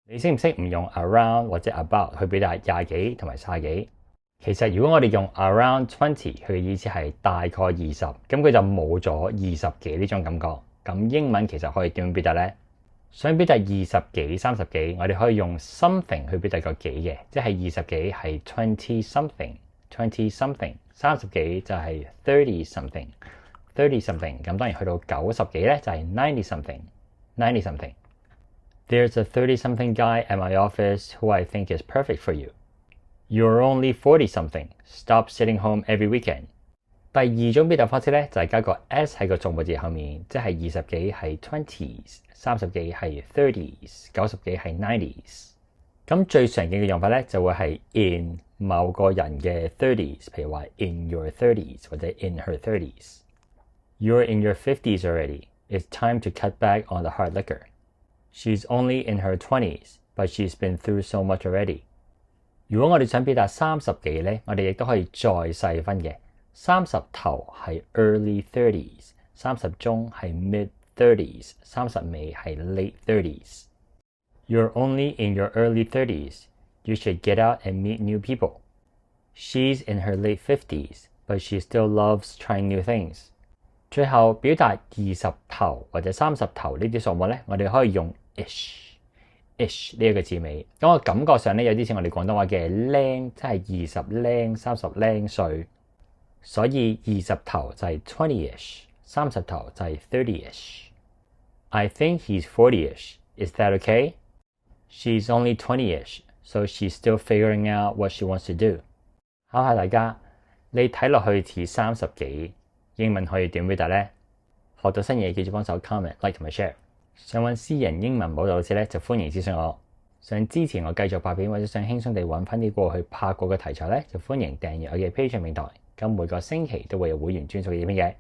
你識唔識唔用 around 或者 about 去表達廿幾同埋卅幾？其實如果我哋用 around 20，佢嘅意思係大概20，咁佢就冇咗20幾呢種感覺。咁英文其實可以點樣表達呢？想表達20幾、30幾，我哋可以用 something 去表達個幾嘅，即係20幾係 20 something，20 something， 30幾就係 30 something，30 something。咁當然去到90幾咧就係 90 something，90 something。There's a 30-something guy at my office who I think is perfect for you. You're only 40-something. Stop sitting home every weekend. 第二種表達方式咧就係加個 s 喺個數目字後面，即係20幾係 20s， 30幾係 30s， 90幾係 90s。咁最常見嘅用法咧就會係 in 某個人嘅 30s， 譬如話 in your 30s 或者 in her 30s。You're in your 50s already. It's time to cut back on the hard liquor.She's only in her 20s, but she's been through so much already. 如果我哋想表達30幾咧，我哋亦都可以再細分嘅。30頭係 early 30s， 30中係 mid 30s， 30尾係 late 30s。You're only in your early 30s. You should get out and meet new people. She's in her late 50s, but she still loves trying new things. 最後表達20頭或者30頭呢啲數目咧，我哋可以用ish 呢一個字尾，咁我感覺上咧有啲似我哋廣東話嘅靚，即係20靚、30靚歲，所以20頭就係 20ish， 30頭就係 30ish。I think he's 40ish. Is that okay? She's only 20ish, so she's still figuring out what she wants to do. 考下大家，你睇落去似30幾，英文可以點表達呢？學到新嘢記住幫手 comment、like 同埋 share。想揾私人英文補導老師咧，就歡迎諮詢我。想支持我繼續拍片，或者想輕鬆地揾翻啲過去拍過嘅題材咧，就歡迎訂閱我嘅 Patreon 平台。咁每個星期都會有會員專屬嘅影片嘅。